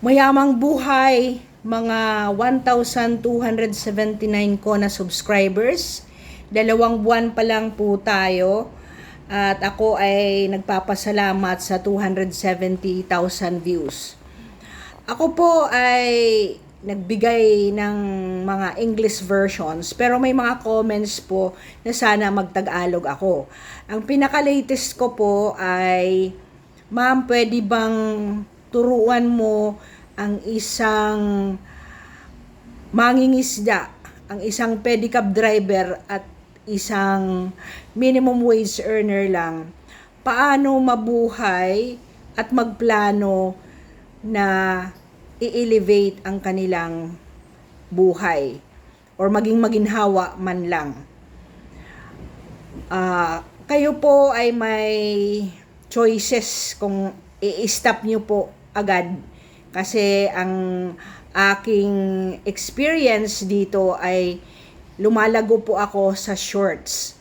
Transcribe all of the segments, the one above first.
Mayamang buhay, mga 1,279 ko na subscribers. 2 buwan pa lang po tayo. At ako ay nagpapasalamat sa 270,000 views. Ako po ay nagbigay ng mga English versions, pero may mga comments po na sana magtagalog ako. Ang pinaka-latest ko po ay, ma'am, pwede bang turuan mo ang isang mangingisda, ang isang pedicab driver at isang minimum wage earner lang, paano mabuhay at magplano na i-elevate ang kanilang buhay or maging maginhawa man lang. Kayo po ay may choices kung i-stop nyo po agad, kasi ang aking experience dito ay lumalago po ako sa shorts.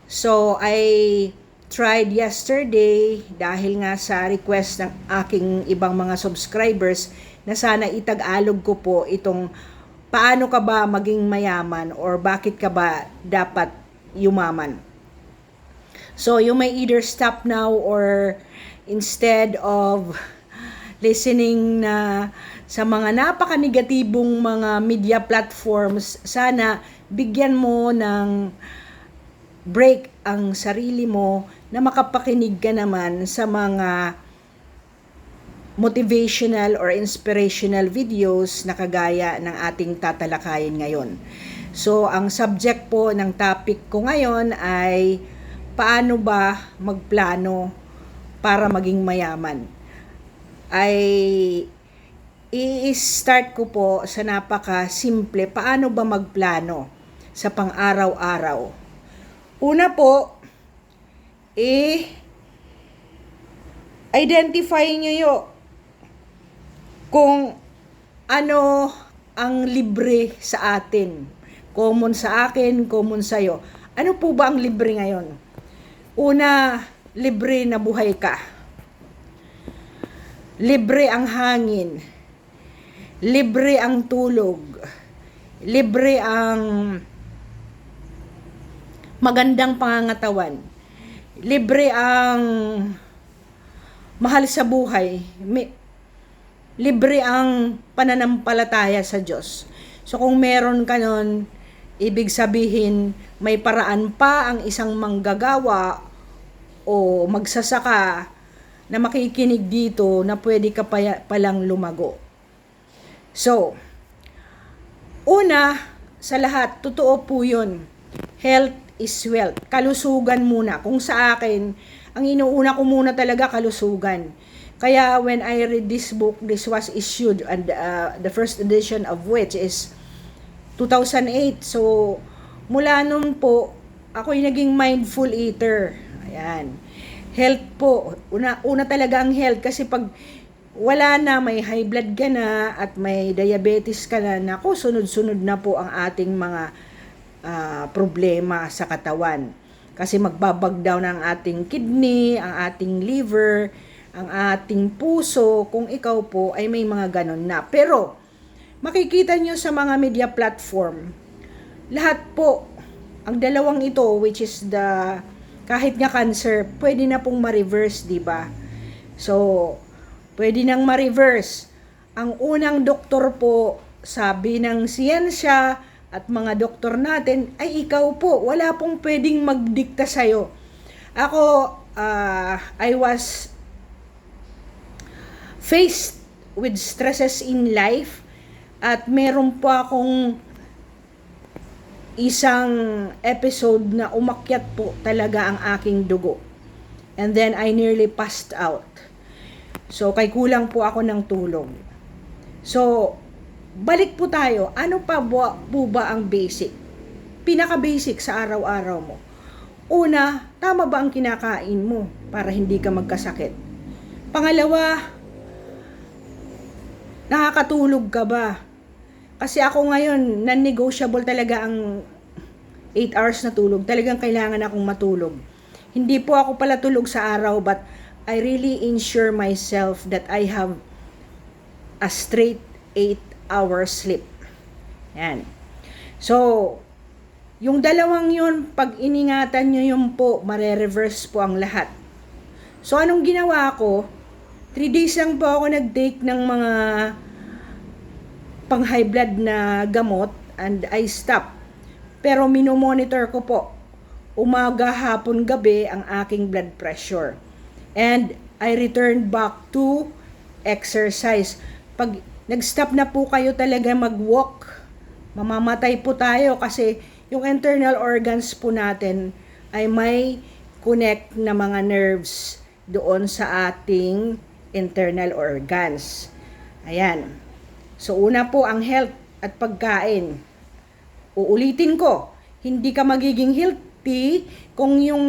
So I tried yesterday, dahil nga sa request ng aking ibang mga subscribers, na sana itag-alog ko po itong paano ka ba maging mayaman or bakit ka ba dapat yumaman. So you may either stop now, or instead of listening na sa mga napaka-negatibong mga media platforms, sana bigyan mo ng break ang sarili mo na makapakinig ka naman sa mga motivational or inspirational videos na kagaya ng ating tatalakayin ngayon. So, ang subject po ng topic ko ngayon ay paano ba magplano para maging mayaman. Ay i-start ko po sa napaka-simple, paano ba magplano sa pang-araw-araw. Una po, identify nyo kung ano ang libre sa atin. Common sa akin, common sa'yo. Ano po ba ang libre ngayon? Una, libre na buhay ka. Libre ang hangin. Libre ang tulog. Libre ang magandang pangangatawan. Libre ang mahal sa buhay. Libre ang pananampalataya sa Diyos. So kung meron ka nun, ibig sabihin may paraan pa ang isang manggagawa o magsasaka na makikinig dito na pwede ka palang lumago. So, una sa lahat, totoo po yun. Health is wealth. Kalusugan muna. Kung sa akin, ang inuuna ko muna talaga kalusugan. Kaya when I read this book, this was issued, and the first edition of which is 2008. So, mula nun po, ako'y naging mindful eater. Ayan. Health po. Una talaga ang health, kasi pag wala na, may high blood ka na at may diabetes ka na, naku, sunod-sunod na po ang ating mga problema sa katawan. Kasi magbabag down ang ating kidney, ang ating liver, ang ating puso, kung ikaw po ay may mga ganon na. Pero, makikita nyo sa mga media platform, lahat po, ang dalawang ito, which is kahit nga cancer, pwede na pong ma-reverse, di ba? So, pwede nang ma-reverse. Ang unang doktor po, sabi ng siyensya at mga doktor natin, ay ikaw po, wala pong pwedeng magdikta sa'yo. Ako, I was faced with stresses in life, at meron po akong isang episode na umakyat po talaga ang aking dugo. And then I nearly passed out. So, kay kulang po ako ng tulog. So, balik po tayo. Ano pa po ba ang basic? Pinaka-basic sa araw-araw mo. Una, tama ba ang kinakain mo para hindi ka magkasakit? Pangalawa, nakakatulog ka ba? Kasi ako ngayon, non-negotiable talaga ang 8 hours na tulog. Talagang kailangan akong matulog. Hindi po ako pala tulog sa araw, but I really ensure myself that I have a straight 8-hour sleep. Yan. So, yung dalawang yun, pag iningatan nyo yun po, mare-reverse po ang lahat. So, anong ginawa ko? 3 days lang po ako nag-take ng mga pang high blood na gamot and I stopped. Pero minomonitor ko po umaga, hapon, gabi ang aking blood pressure. And I returned back to exercise. Pag nag-stop na po kayo talaga mag-walk, mamamatay po tayo kasi yung internal organs po natin ay may connect na mga nerves doon sa ating internal organs. Ayan. So, una po ang health at pagkain. Uulitin ko, hindi ka magiging healthy kung yung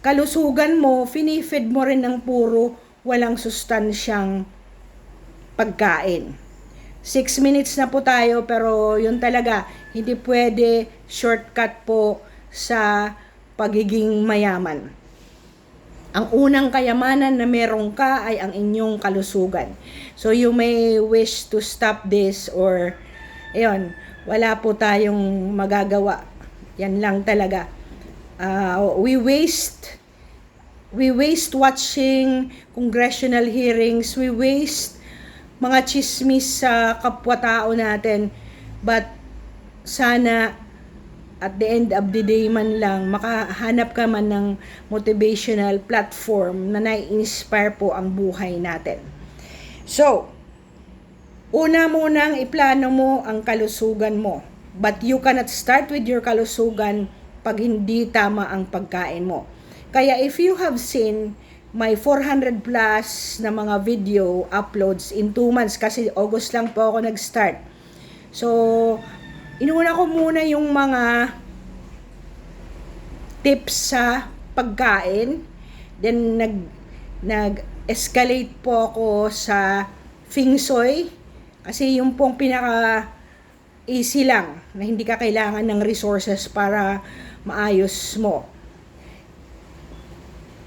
kalusugan mo, finifeed mo rin ng puro walang sustansyang pagkain. 6 minutes na po tayo, pero yun talaga, hindi pwede shortcut po sa pagiging mayaman. Ang unang kayamanan na meron ka ay ang inyong kalusugan. So you may wish to stop this or ayun, wala po tayong magagawa. Yan lang talaga. We waste watching congressional hearings. We waste mga chismis sa kapwa-tao natin. But sana at the end of the day man lang, makahanap ka man ng motivational platform na nai-inspire po ang buhay natin. So, una munang iplano mo ang kalusugan mo. But you cannot start with your kalusugan pag hindi tama ang pagkain mo. Kaya if you have seen my 400 plus na mga video uploads in 2 months, kasi August lang po ako nag-start. So, inuna ko muna yung mga tips sa pagkain. Then, nag-escalate po ako sa Feng Shui. Kasi yung pong pinaka easy lang, na hindi ka kailangan ng resources para maayos mo.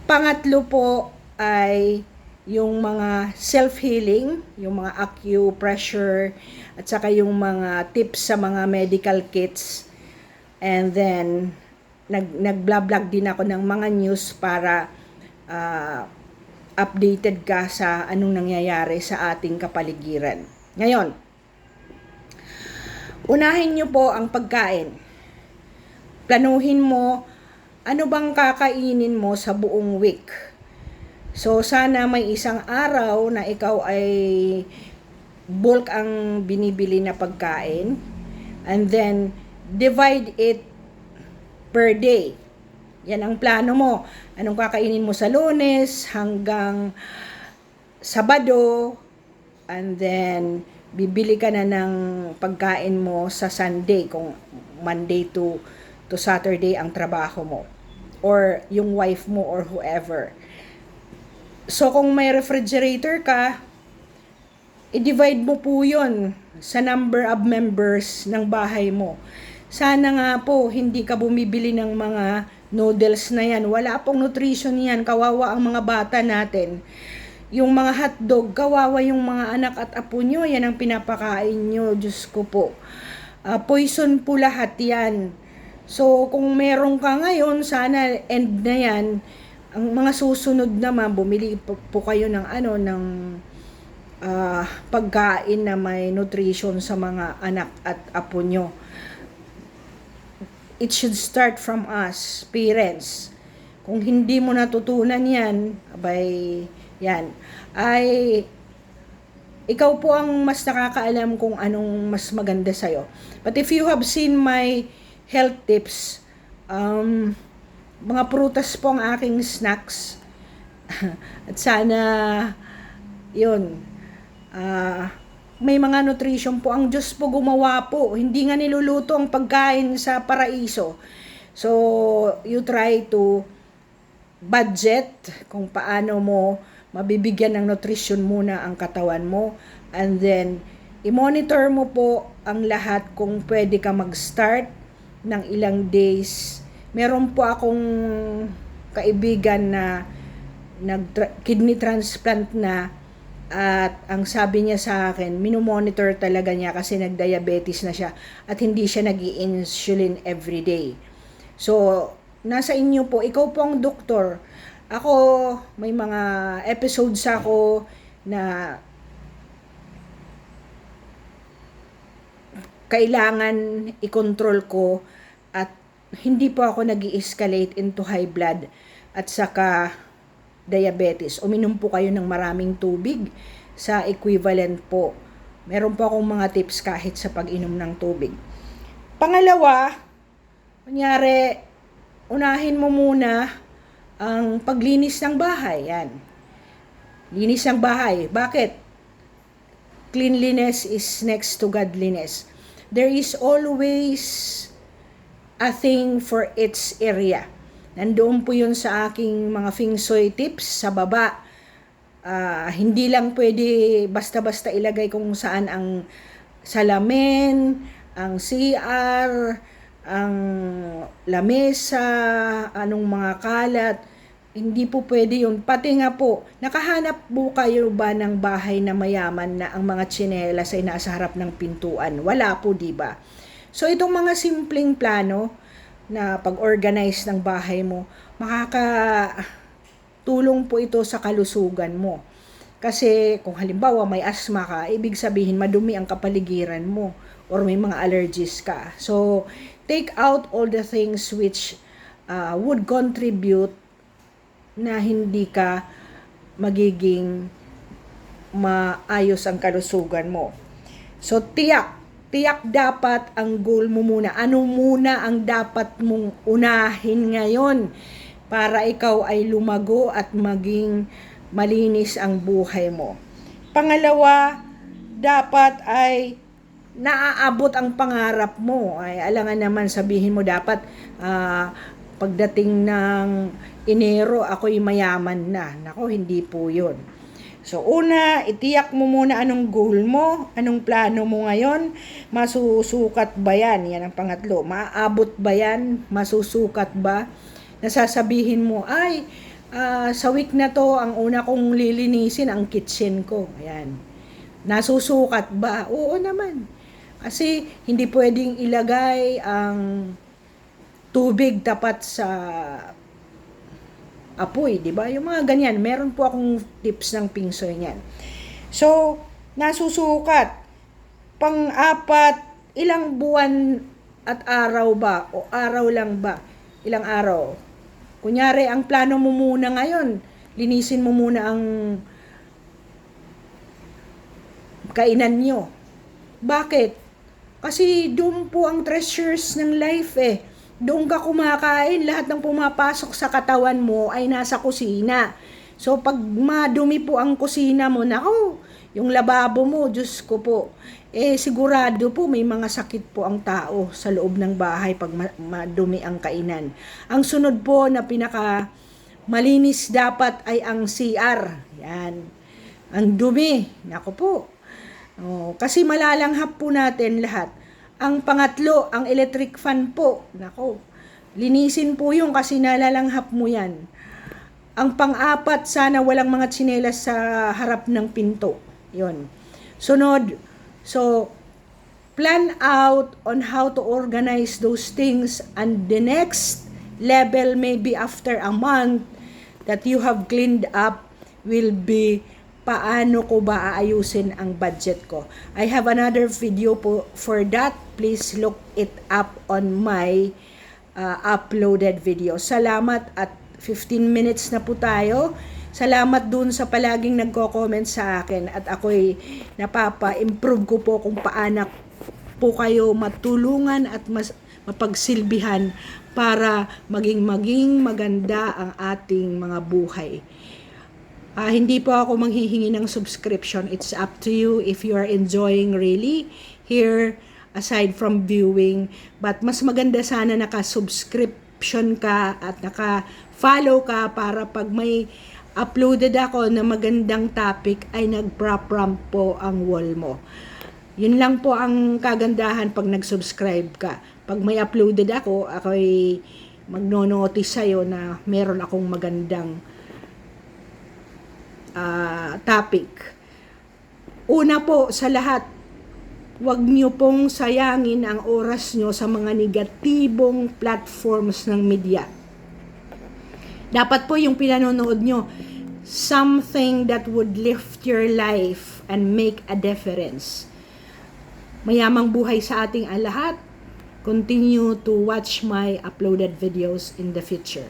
Pangatlo po ay yung mga self-healing, yung mga acupressure, at saka yung mga tips sa mga medical kits. And then, nag-vlog din ako ng mga news para updated ka sa anong nangyayari sa ating kapaligiran. Ngayon, unahin nyo po ang pagkain. Planuhin mo, ano bang kakainin mo sa buong week. So, sana may isang araw na ikaw ay bulk ang binibili na pagkain. And then, divide it per day. Yan ang plano mo. Anong kakainin mo sa Lunes hanggang Sabado. And then, bibili ka na ng pagkain mo sa Sunday kung Monday to Saturday ang trabaho mo. Or yung wife mo or whoever. So, kung may refrigerator ka, i-divide mo po yun sa number of members ng bahay mo. Sana nga po, hindi ka bumibili ng mga noodles na yan. Wala pong nutrition yan. Kawawa ang mga bata natin. Yung mga hotdog, kawawa yung mga anak at apo nyo. Yan ang pinapakain nyo. Diyos ko po. Poison po lahat yan. So, kung meron ka ngayon, sana end na yan. Ang mga susunod naman, bumili po kayo ng pagkain na may nutrition sa mga anak at apo nyo. It should start from us, parents. Kung hindi mo natutunan yan, ikaw po ang mas nakakaalam kung anong mas maganda sa'yo. But if you have seen my health tips, mga prutas po ang aking snacks. At sana, yun, may mga nutrition po. Ang Diyos po gumawa po. Hindi nga niluluto ang pagkain sa paraiso. So, you try to budget kung paano mo mabibigyan ng nutrition muna ang katawan mo. And then, i-monitor mo po ang lahat kung pwede ka mag-start ng ilang days. Meron po akong kaibigan na kidney transplant na At ang sabi niya sa akin, minomonitor talaga niya kasi nag-diabetes na siya at hindi siya nag-i-insulin everyday. So, nasa inyo po, ikaw po ang doktor. Ako, may mga episodes ako na kailangan i-control ko at hindi po ako nag-i-escalate into high blood at saka diabetes. Uminom po kayo ng maraming tubig sa equivalent po. Meron po akong mga tips kahit sa pag-inom ng tubig. Pangalawa, kunyari, unahin mo muna ang paglinis ng bahay. Yan. Linis ng bahay. Bakit? Cleanliness is next to godliness. There is always a thing for its area. Nandoon po yun sa aking mga feng shui tips sa baba. Hindi lang pwede basta-basta ilagay kung saan ang salamin, ang CR, ang lamesa, anong mga kalat. Hindi po pwede yun. Pati nga po, nakahanap po kayo ba ng bahay na mayaman na ang mga tsinelas ay nasa harap ng pintuan? Wala po, diba? So, itong mga simpleng plano na pag-organize ng bahay mo, makakatulong po ito sa kalusugan mo. Kasi kung halimbawa may asthma ka, ibig sabihin madumi ang kapaligiran mo or may mga allergies ka. So, take out all the things which would contribute na hindi ka magiging maayos ang kalusugan mo. So, tiyak dapat ang goal mo muna. Ano muna ang dapat mong unahin ngayon para ikaw ay lumago at maging malinis ang buhay mo. Pangalawa, dapat ay naaabot ang pangarap mo. Ay, alangan naman sabihin mo dapat pagdating ng Enero, ako'y mayaman na. Nako, hindi po yun. So, una, itiyak mo muna anong goal mo, anong plano mo ngayon, masusukat ba yan? Yan ang pangatlo. Maaabot ba yan? Masusukat ba? Nasasabihin mo, ay, sa week na to, ang una kong lilinisin ang kitchen ko. Ayan. Nasusukat ba? Oo naman. Kasi, hindi pwedeng ilagay ang tubig tapat sa apoy, di ba? Yung mga ganyan, meron po akong tips ng feng shui niyan. So, nasusukat. Pang-apat, ilang buwan at araw ba? O araw lang ba? Ilang araw? Kunyari, ang plano mo muna ngayon, linisin mo muna ang kainan nyo. Bakit? Kasi doon po ang treasures ng life eh. Doon ka kumakain, lahat ng pumapasok sa katawan mo ay nasa kusina. So, pag madumi po ang kusina mo, nako, yung lababo mo, Diyos ko po, sigurado po may mga sakit po ang tao sa loob ng bahay pag madumi ang kainan. Ang sunod po na pinaka malinis dapat ay ang CR. Yan. Ang dumi, nako po. Kasi malalanghap po natin lahat. Ang pangatlo, ang electric fan po. Nako, linisin po yung kasi nalalanghap mo yan. Ang pang-apat, sana walang mga tsinelas sa harap ng pinto. Yun. Sunod, so, plan out on how to organize those things, and the next level, maybe after a month that you have cleaned up, will be paano ko ba aayusin ang budget ko. I have another video po for that. Please look it up on my uploaded video. Salamat at 15 minutes na po tayo. Salamat dun sa palaging nagko-comment sa akin at ako'y napapa-improve ko po kung paano po kayo matulungan at mapagsilbihan para maging maganda ang ating mga buhay. Hindi po ako manghihingi ng subscription. It's up to you if you are enjoying really here aside from viewing. But mas maganda sana naka-subscription ka at naka-follow ka para pag may uploaded ako na magandang topic ay nag-prompt po ang wall mo. Yun lang po ang kagandahan pag nag-subscribe ka. Pag may uploaded ako, ako'y magno-notice sa'yo na meron akong magandang topic. Una po sa lahat, huwag nyo pong sayangin ang oras nyo sa mga negatibong platforms ng media. Dapat po yung pinanonood nyo, something that would lift your life and make a difference. Mayamang buhay sa ating lahat. Continue to watch my uploaded videos in the future.